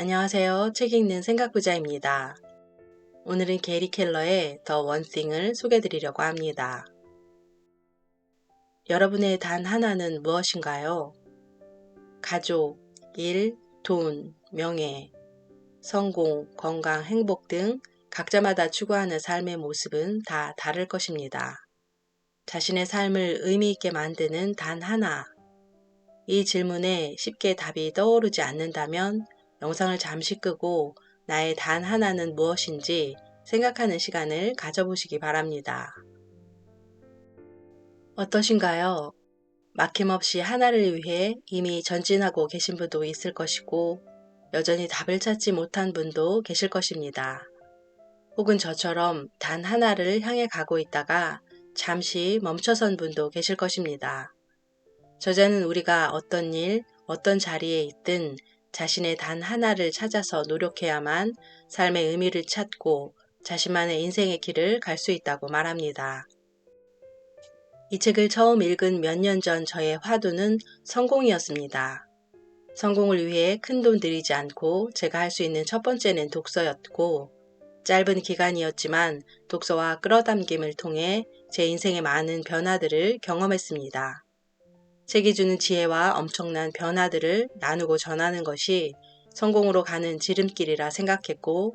안녕하세요. 책 읽는 생각부자입니다. 오늘은 게리 켈러의 The One Thing을 소개해드리려고 합니다. 여러분의 단 하나는 무엇인가요? 가족, 일, 돈, 명예, 성공, 건강, 행복 등 각자마다 추구하는 삶의 모습은 다 다를 것입니다. 자신의 삶을 의미 있게 만드는 단 하나. 이 질문에 쉽게 답이 떠오르지 않는다면 영상을 잠시 끄고 나의 단 하나는 무엇인지 생각하는 시간을 가져보시기 바랍니다. 어떠신가요? 막힘없이 하나를 위해 이미 전진하고 계신 분도 있을 것이고 여전히 답을 찾지 못한 분도 계실 것입니다. 혹은 저처럼 단 하나를 향해 가고 있다가 잠시 멈춰선 분도 계실 것입니다. 저자는 우리가 어떤 일, 어떤 자리에 있든 자신의 단 하나를 찾아서 노력해야만 삶의 의미를 찾고 자신만의 인생의 길을 갈 수 있다고 말합니다. 이 책을 처음 읽은 몇 년 전 저의 화두는 성공이었습니다. 성공을 위해 큰돈 들이지 않고 제가 할 수 있는 첫 번째는 독서였고 짧은 기간이었지만 독서와 끌어당김을 통해 제 인생의 많은 변화들을 경험했습니다. 책이 주는 지혜와 엄청난 변화들을 나누고 전하는 것이 성공으로 가는 지름길이라 생각했고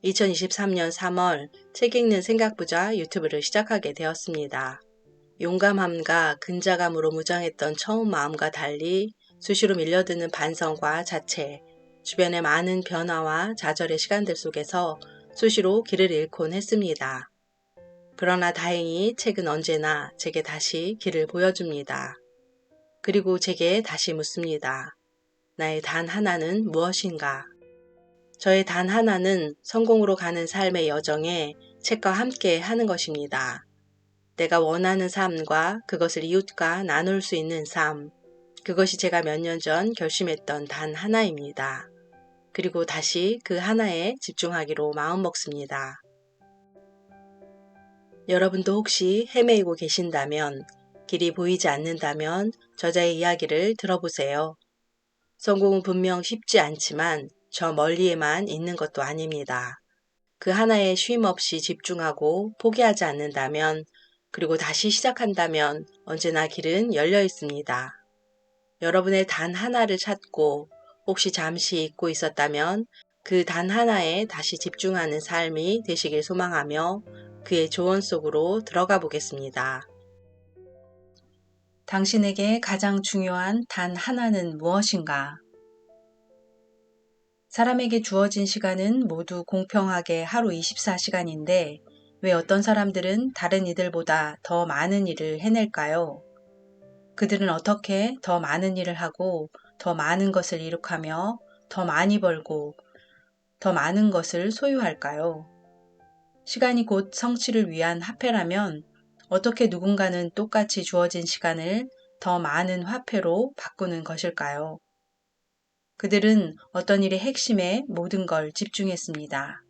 2023년 3월 책 읽는 생각부자 유튜브를 시작하게 되었습니다. 용감함과 근자감으로 무장했던 처음 마음과 달리 수시로 밀려드는 반성과 자책, 주변의 많은 변화와 좌절의 시간들 속에서 수시로 길을 잃곤 했습니다. 그러나 다행히 책은 언제나 제게 다시 길을 보여줍니다. 그리고 제게 다시 묻습니다. 나의 단 하나는 무엇인가? 저의 단 하나는 성공으로 가는 삶의 여정에 책과 함께 하는 것입니다. 내가 원하는 삶과 그것을 이웃과 나눌 수 있는 삶, 그것이 제가 몇 년 전 결심했던 단 하나입니다. 그리고 다시 그 하나에 집중하기로 마음먹습니다. 여러분도 혹시 헤매이고 계신다면, 길이 보이지 않는다면 저자의 이야기를 들어보세요. 성공은 분명 쉽지 않지만 저 멀리에만 있는 것도 아닙니다. 그 하나에 쉼 없이 집중하고 포기하지 않는다면 그리고 다시 시작한다면 언제나 길은 열려 있습니다. 여러분의 단 하나를 찾고 혹시 잠시 잊고 있었다면 그 단 하나에 다시 집중하는 삶이 되시길 소망하며 그의 조언 속으로 들어가 보겠습니다. 당신에게 가장 중요한 단 하나는 무엇인가? 사람에게 주어진 시간은 모두 공평하게 하루 24시간인데 왜 어떤 사람들은 다른 이들보다 더 많은 일을 해낼까요? 그들은 어떻게 더 많은 일을 하고 더 많은 것을 이룩하며 더 많이 벌고 더 많은 것을 소유할까요? 시간이 곧 성취를 위한 화폐라면 어떻게 누군가는 똑같이 주어진 시간을 더 많은 화폐로 바꾸는 것일까요? 그들은 어떤 일의 핵심에 모든 걸 집중했습니다.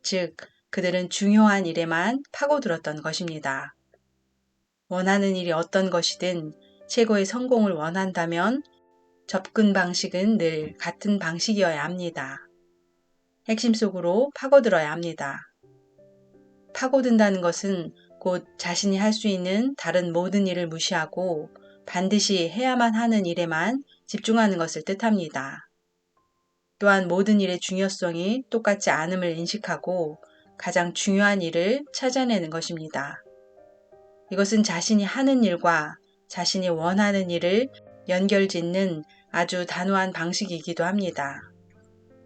즉, 그들은 중요한 일에만 파고들었던 것입니다. 원하는 일이 어떤 것이든 최고의 성공을 원한다면 접근 방식은 늘 같은 방식이어야 합니다. 핵심 속으로 파고들어야 합니다. 파고든다는 것은 곧 자신이 할 수 있는 다른 모든 일을 무시하고 반드시 해야만 하는 일에만 집중하는 것을 뜻합니다. 또한 모든 일의 중요성이 똑같지 않음을 인식하고 가장 중요한 일을 찾아내는 것입니다. 이것은 자신이 하는 일과 자신이 원하는 일을 연결짓는 아주 단호한 방식이기도 합니다.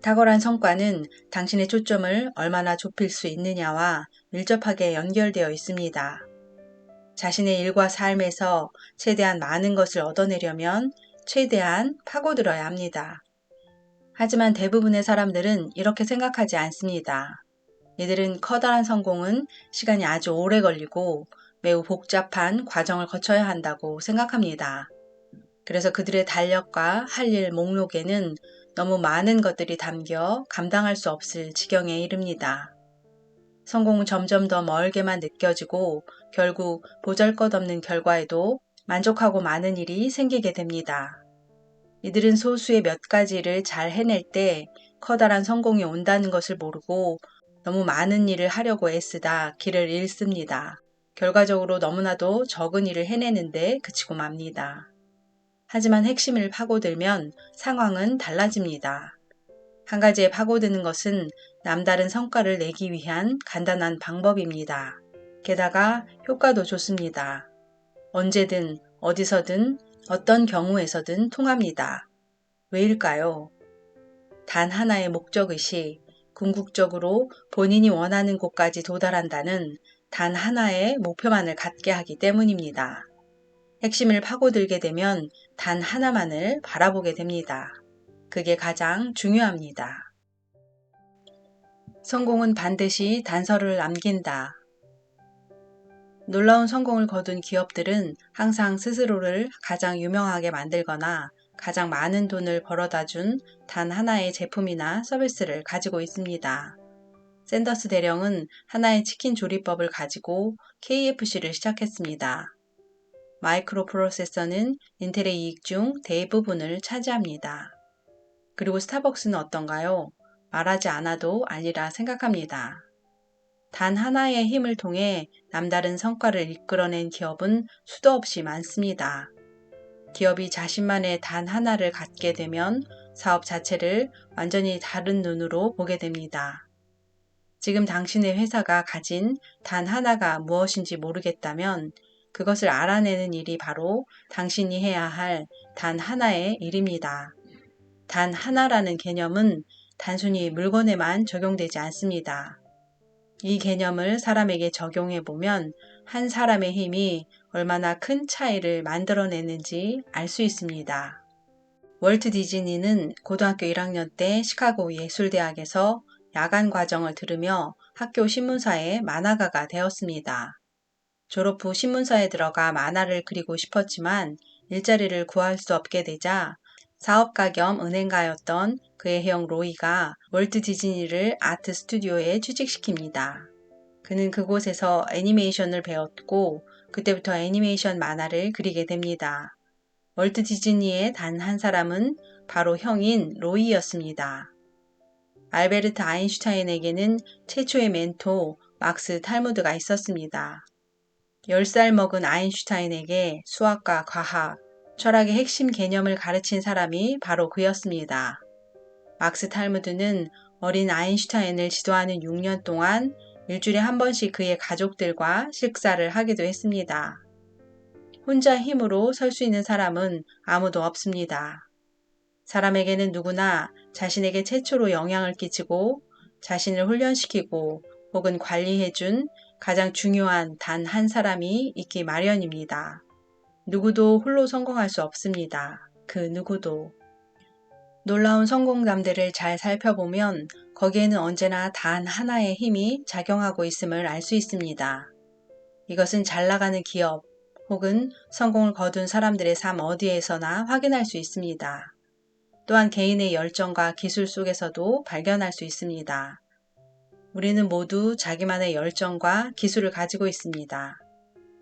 탁월한 성과는 당신의 초점을 얼마나 좁힐 수 있느냐와 밀접하게 연결되어 있습니다. 자신의 일과 삶에서 최대한 많은 것을 얻어내려면 최대한 파고들어야 합니다. 하지만 대부분의 사람들은 이렇게 생각하지 않습니다. 이들은 커다란 성공은 시간이 아주 오래 걸리고 매우 복잡한 과정을 거쳐야 한다고 생각합니다. 그래서 그들의 달력과 할 일 목록에는 너무 많은 것들이 담겨 감당할 수 없을 지경에 이릅니다. 성공은 점점 더 멀게만 느껴지고 결국 보잘것없는 결과에도 만족하고 많은 일이 생기게 됩니다. 이들은 소수의 몇 가지를 잘 해낼 때 커다란 성공이 온다는 것을 모르고 너무 많은 일을 하려고 애쓰다 길을 잃습니다. 결과적으로 너무나도 적은 일을 해내는데 그치고 맙니다. 하지만 핵심을 파고들면 상황은 달라집니다. 한 가지에 파고드는 것은 남다른 성과를 내기 위한 간단한 방법입니다. 게다가 효과도 좋습니다. 언제든 어디서든 어떤 경우에서든 통합니다. 왜일까요? 단 하나의 목적의식, 궁극적으로 본인이 원하는 곳까지 도달한다는 단 하나의 목표만을 갖게 하기 때문입니다. 핵심을 파고들게 되면 단 하나만을 바라보게 됩니다. 그게 가장 중요합니다. 성공은 반드시 단서를 남긴다. 놀라운 성공을 거둔 기업들은 항상 스스로를 가장 유명하게 만들거나 가장 많은 돈을 벌어다 준 단 하나의 제품이나 서비스를 가지고 있습니다. 샌더스 대령은 하나의 치킨 조리법을 가지고 KFC를 시작했습니다. 마이크로 프로세서는 인텔의 이익 중 대부분을 차지합니다. 그리고 스타벅스는 어떤가요? 말하지 않아도 알리라 생각합니다. 단 하나의 힘을 통해 남다른 성과를 이끌어낸 기업은 수도 없이 많습니다. 기업이 자신만의 단 하나를 갖게 되면 사업 자체를 완전히 다른 눈으로 보게 됩니다. 지금 당신의 회사가 가진 단 하나가 무엇인지 모르겠다면 그것을 알아내는 일이 바로 당신이 해야 할 단 하나의 일입니다. 단 하나라는 개념은 단순히 물건에만 적용되지 않습니다. 이 개념을 사람에게 적용해 보면 한 사람의 힘이 얼마나 큰 차이를 만들어내는지 알 수 있습니다. 월트 디즈니는 고등학교 1학년 때 시카고 예술대학에서 야간 과정을 들으며 학교 신문사의 만화가가 되었습니다. 졸업 후 신문사에 들어가 만화를 그리고 싶었지만 일자리를 구할 수 없게 되자 사업가 겸 은행가였던 그의 형 로이가 월트 디즈니를 아트 스튜디오에 취직시킵니다. 그는 그곳에서 애니메이션을 배웠고 그때부터 애니메이션 만화를 그리게 됩니다. 월트 디즈니의 단 한 사람은 바로 형인 로이였습니다. 알베르트 아인슈타인에게는 최초의 멘토 막스 탈무드가 있었습니다. 10살 먹은 아인슈타인에게 수학과 과학, 철학의 핵심 개념을 가르친 사람이 바로 그였습니다. 막스 탈무드는 어린 아인슈타인을 지도하는 6년 동안 일주일에 한 번씩 그의 가족들과 식사를 하기도 했습니다. 혼자 힘으로 설 수 있는 사람은 아무도 없습니다. 사람에게는 누구나 자신에게 최초로 영향을 끼치고 자신을 훈련시키고 혹은 관리해준 가장 중요한 단 한 사람이 있기 마련입니다. 누구도 홀로 성공할 수 없습니다. 그 누구도. 놀라운 성공담들을 잘 살펴보면 거기에는 언제나 단 하나의 힘이 작용하고 있음을 알 수 있습니다. 이것은 잘 나가는 기업 혹은 성공을 거둔 사람들의 삶 어디에서나 확인할 수 있습니다. 또한 개인의 열정과 기술 속에서도 발견할 수 있습니다. 우리는 모두 자기만의 열정과 기술을 가지고 있습니다.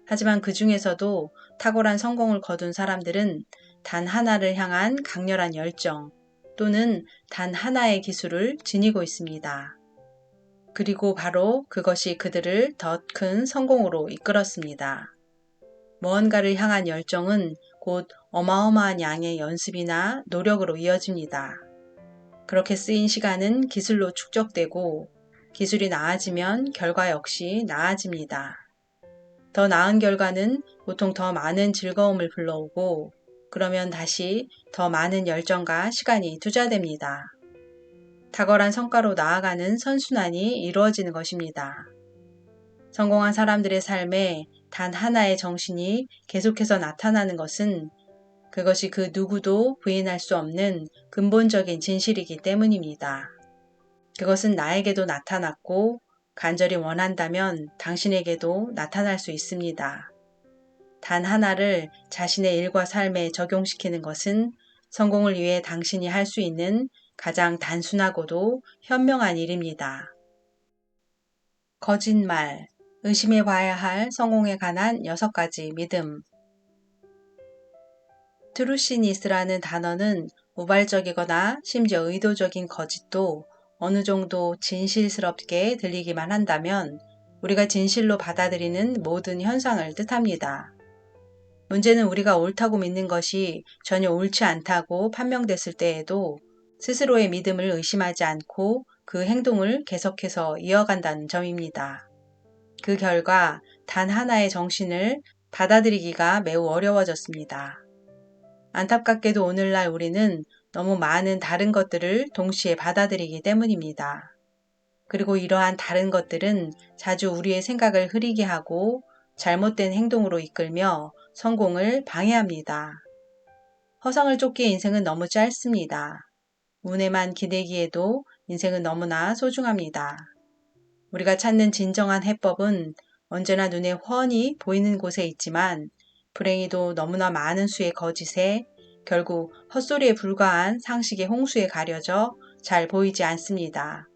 하지만 그 중에서도 탁월한 성공을 거둔 사람들은 단 하나를 향한 강렬한 열정 또는 단 하나의 기술을 지니고 있습니다. 그리고 바로 그것이 그들을 더 큰 성공으로 이끌었습니다. 무언가를 향한 열정은 곧 어마어마한 양의 연습이나 노력으로 이어집니다. 그렇게 쓰인 시간은 기술로 축적되고 기술이 나아지면 결과 역시 나아집니다. 더 나은 결과는 보통 더 많은 즐거움을 불러오고 그러면 다시 더 많은 열정과 시간이 투자됩니다. 탁월한 성과로 나아가는 선순환이 이루어지는 것입니다. 성공한 사람들의 삶에 단 하나의 정신이 계속해서 나타나는 것은 그것이 그 누구도 부인할 수 없는 근본적인 진실이기 때문입니다. 그것은 나에게도 나타났고 간절히 원한다면 당신에게도 나타날 수 있습니다. 단 하나를 자신의 일과 삶에 적용시키는 것은 성공을 위해 당신이 할 수 있는 가장 단순하고도 현명한 일입니다. 거짓말, 의심해 봐야 할 성공에 관한 6가지 믿음. 트루시니스라는 단어는 우발적이거나 심지어 의도적인 거짓도 어느 정도 진실스럽게 들리기만 한다면 우리가 진실로 받아들이는 모든 현상을 뜻합니다. 문제는 우리가 옳다고 믿는 것이 전혀 옳지 않다고 판명됐을 때에도 스스로의 믿음을 의심하지 않고 그 행동을 계속해서 이어간다는 점입니다. 그 결과 단 하나의 정신을 받아들이기가 매우 어려워졌습니다. 안타깝게도 오늘날 우리는 너무 많은 다른 것들을 동시에 받아들이기 때문입니다. 그리고 이러한 다른 것들은 자주 우리의 생각을 흐리게 하고 잘못된 행동으로 이끌며 성공을 방해합니다. 허상을 쫓기에 인생은 너무 짧습니다. 운에만 기대기에도 인생은 너무나 소중합니다. 우리가 찾는 진정한 해법은 언제나 눈에 훤히 보이는 곳에 있지만 불행히도 너무나 많은 수의 거짓에 결국 헛소리에 불과한 상식의 홍수에 가려져 잘 보이지 않습니다.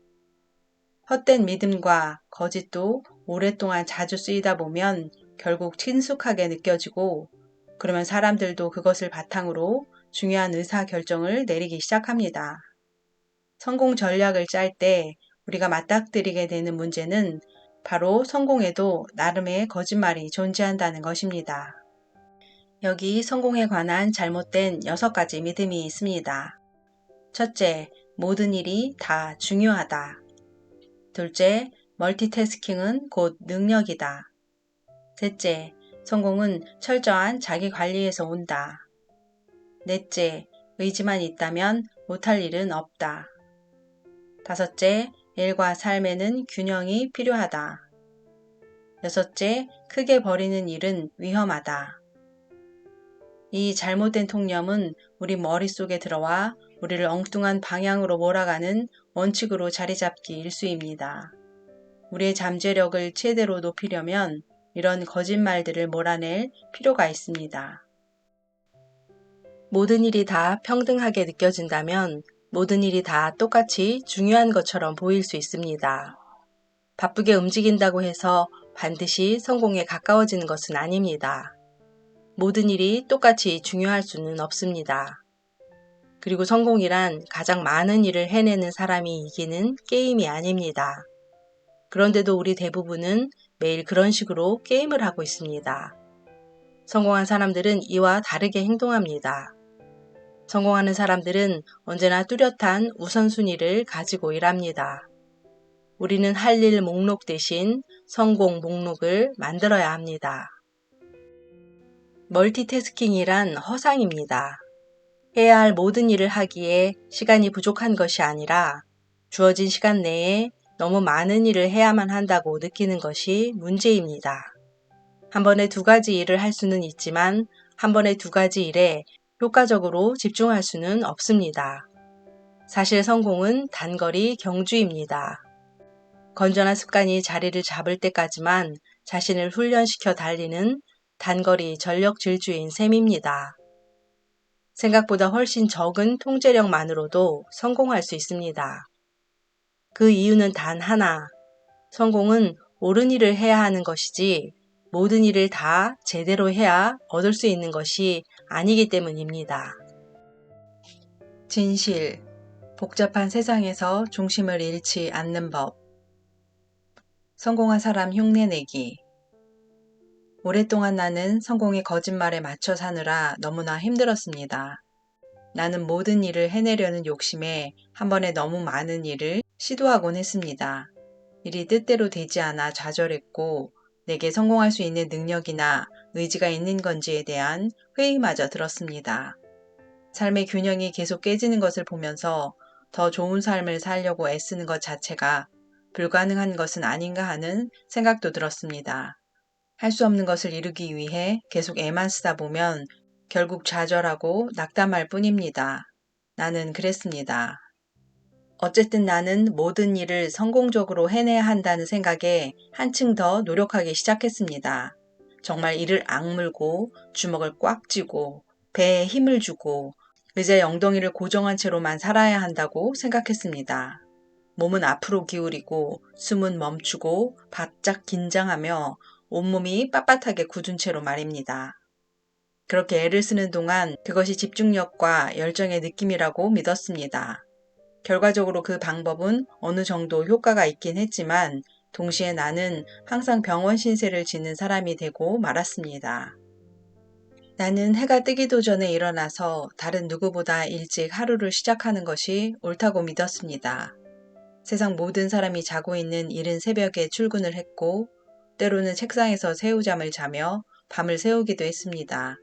헛된 믿음과 거짓도 오랫동안 자주 쓰이다 보면 결국 친숙하게 느껴지고 그러면 사람들도 그것을 바탕으로 중요한 의사결정을 내리기 시작합니다. 성공 전략을 짤 때 우리가 맞닥뜨리게 되는 문제는 바로 성공에도 나름의 거짓말이 존재한다는 것입니다. 여기 성공에 관한 잘못된 6가지 믿음이 있습니다. 첫째, 모든 일이 다 중요하다. 둘째, 멀티태스킹은 곧 능력이다. 셋째, 성공은 철저한 자기 관리에서 온다. 넷째, 의지만 있다면 못할 일은 없다. 다섯째, 일과 삶에는 균형이 필요하다. 여섯째, 크게 버리는 일은 위험하다. 이 잘못된 통념은 우리 머릿속에 들어와 우리를 엉뚱한 방향으로 몰아가는 원칙으로 자리 잡기 일쑤입니다. 우리의 잠재력을 최대로 높이려면 이런 거짓말들을 몰아낼 필요가 있습니다. 모든 일이 다 평등하게 느껴진다면 모든 일이 다 똑같이 중요한 것처럼 보일 수 있습니다. 바쁘게 움직인다고 해서 반드시 성공에 가까워지는 것은 아닙니다. 모든 일이 똑같이 중요할 수는 없습니다. 그리고 성공이란 가장 많은 일을 해내는 사람이 이기는 게임이 아닙니다. 그런데도 우리 대부분은 매일 그런 식으로 게임을 하고 있습니다. 성공한 사람들은 이와 다르게 행동합니다. 성공하는 사람들은 언제나 뚜렷한 우선순위를 가지고 일합니다. 우리는 할 일 목록 대신 성공 목록을 만들어야 합니다. 멀티태스킹이란 허상입니다. 해야 할 모든 일을 하기에 시간이 부족한 것이 아니라 주어진 시간 내에 너무 많은 일을 해야만 한다고 느끼는 것이 문제입니다. 한 번에 2가지 일을 할 수는 있지만 한 번에 2가지 일에 효과적으로 집중할 수는 없습니다. 사실 성공은 단거리 경주입니다. 건전한 습관이 자리를 잡을 때까지만 자신을 훈련시켜 달리는 단거리 전력 질주인 셈입니다. 생각보다 훨씬 적은 통제력만으로도 성공할 수 있습니다. 그 이유는 단 하나, 성공은 옳은 일을 해야 하는 것이지 모든 일을 다 제대로 해야 얻을 수 있는 것이 아니기 때문입니다. 진실, 복잡한 세상에서 중심을 잃지 않는 법. 성공한 사람 흉내내기. 오랫동안 나는 성공의 거짓말에 맞춰 사느라 너무나 힘들었습니다. 나는 모든 일을 해내려는 욕심에 한 번에 너무 많은 일을 시도하곤 했습니다. 일이 뜻대로 되지 않아 좌절했고 내게 성공할 수 있는 능력이나 의지가 있는 건지에 대한 회의마저 들었습니다. 삶의 균형이 계속 깨지는 것을 보면서 더 좋은 삶을 살려고 애쓰는 것 자체가 불가능한 것은 아닌가 하는 생각도 들었습니다. 할 수 없는 것을 이루기 위해 계속 애만 쓰다 보면 결국 좌절하고 낙담할 뿐입니다. 나는 그랬습니다. 어쨌든 나는 모든 일을 성공적으로 해내야 한다는 생각에 한층 더 노력하기 시작했습니다. 정말 이를 악물고 주먹을 꽉 쥐고 배에 힘을 주고 의자의 엉덩이를 고정한 채로만 살아야 한다고 생각했습니다. 몸은 앞으로 기울이고 숨은 멈추고 바짝 긴장하며 온몸이 빳빳하게 굳은 채로 말입니다. 그렇게 애를 쓰는 동안 그것이 집중력과 열정의 느낌이라고 믿었습니다. 결과적으로 그 방법은 어느 정도 효과가 있긴 했지만 동시에 나는 항상 병원 신세를 지는 사람이 되고 말았습니다. 나는 해가 뜨기도 전에 일어나서 다른 누구보다 일찍 하루를 시작하는 것이 옳다고 믿었습니다. 세상 모든 사람이 자고 있는 이른 새벽에 출근을 했고 때로는 책상에서 새우잠을 자며 밤을 새우기도 했습니다.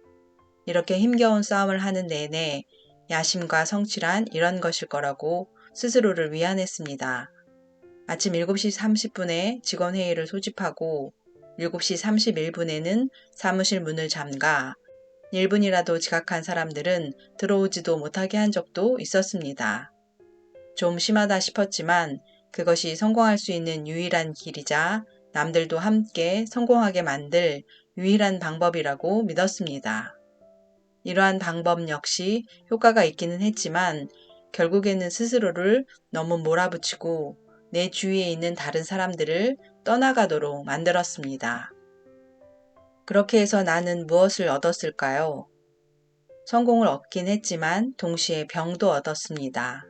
이렇게 힘겨운 싸움을 하는 내내 야심과 성취란 이런 것일 거라고 스스로를 위안했습니다. 아침 7시 30분에 직원회의를 소집하고 7시 31분에는 사무실 문을 잠가 1분이라도 지각한 사람들은 들어오지도 못하게 한 적도 있었습니다. 좀 심하다 싶었지만 그것이 성공할 수 있는 유일한 길이자 남들도 함께 성공하게 만들 유일한 방법이라고 믿었습니다. 이러한 방법 역시 효과가 있기는 했지만 결국에는 스스로를 너무 몰아붙이고 내 주위에 있는 다른 사람들을 떠나가도록 만들었습니다. 그렇게 해서 나는 무엇을 얻었을까요? 성공을 얻긴 했지만 동시에 병도 얻었습니다.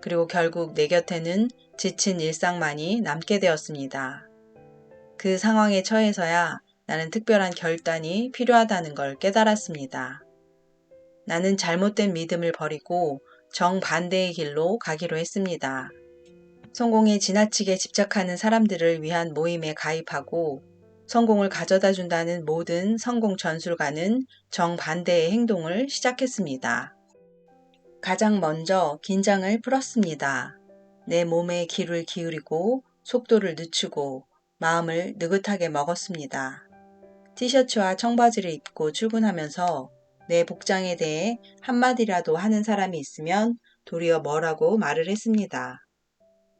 그리고 결국 내 곁에는 지친 일상만이 남게 되었습니다. 그 상황에 처해서야 나는 특별한 결단이 필요하다는 걸 깨달았습니다. 나는 잘못된 믿음을 버리고 정반대의 길로 가기로 했습니다. 성공에 지나치게 집착하는 사람들을 위한 모임에 가입하고 성공을 가져다 준다는 모든 성공 전술과는 정반대의 행동을 시작했습니다. 가장 먼저 긴장을 풀었습니다. 내 몸에 귀를 기울이고 속도를 늦추고 마음을 느긋하게 먹었습니다. 티셔츠와 청바지를 입고 출근하면서 내 복장에 대해 한마디라도 하는 사람이 있으면 도리어 뭐라고 말을 했습니다.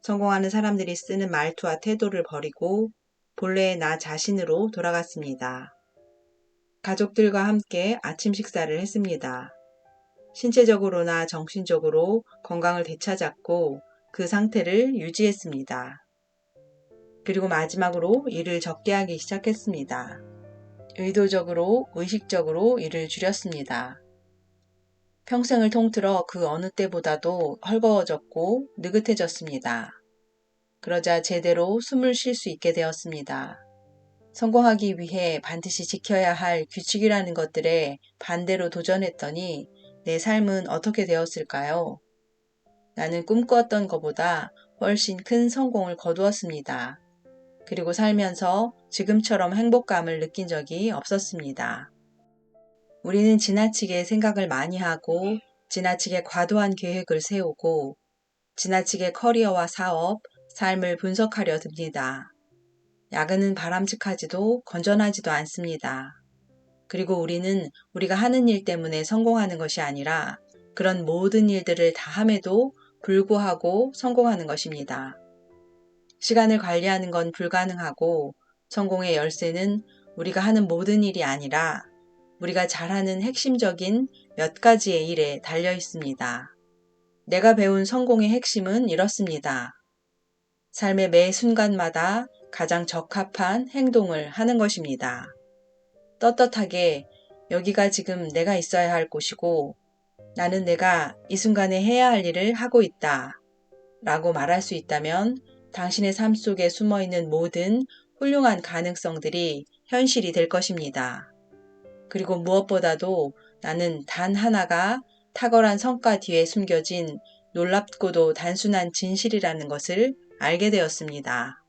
성공하는 사람들이 쓰는 말투와 태도를 버리고 본래의 나 자신으로 돌아갔습니다. 가족들과 함께 아침 식사를 했습니다. 신체적으로나 정신적으로 건강을 되찾았고 그 상태를 유지했습니다. 그리고 마지막으로 일을 적게 하기 시작했습니다. 의도적으로, 의식적으로 일을 줄였습니다. 평생을 통틀어 그 어느 때보다도 헐거워졌고 느긋해졌습니다. 그러자 제대로 숨을 쉴 수 있게 되었습니다. 성공하기 위해 반드시 지켜야 할 규칙이라는 것들에 반대로 도전했더니 내 삶은 어떻게 되었을까요? 나는 꿈꾸었던 것보다 훨씬 큰 성공을 거두었습니다. 그리고 살면서 지금처럼 행복감을 느낀 적이 없었습니다. 우리는 지나치게 생각을 많이 하고 지나치게 과도한 계획을 세우고 지나치게 커리어와 사업, 삶을 분석하려 듭니다. 야근은 바람직하지도 건전하지도 않습니다. 그리고 우리는 우리가 하는 일 때문에 성공하는 것이 아니라 그런 모든 일들을 다 함에도 불구하고 성공하는 것입니다. 시간을 관리하는 건 불가능하고 성공의 열쇠는 우리가 하는 모든 일이 아니라 우리가 잘하는 핵심적인 몇 가지의 일에 달려 있습니다. 내가 배운 성공의 핵심은 이렇습니다. 삶의 매 순간마다 가장 적합한 행동을 하는 것입니다. 떳떳하게 여기가 지금 내가 있어야 할 곳이고 나는 내가 이 순간에 해야 할 일을 하고 있다 라고 말할 수 있다면 당신의 삶 속에 숨어있는 모든 훌륭한 가능성들이 현실이 될 것입니다. 그리고 무엇보다도 나는 단 하나가 탁월한 성과 뒤에 숨겨진 놀랍고도 단순한 진실이라는 것을 알게 되었습니다.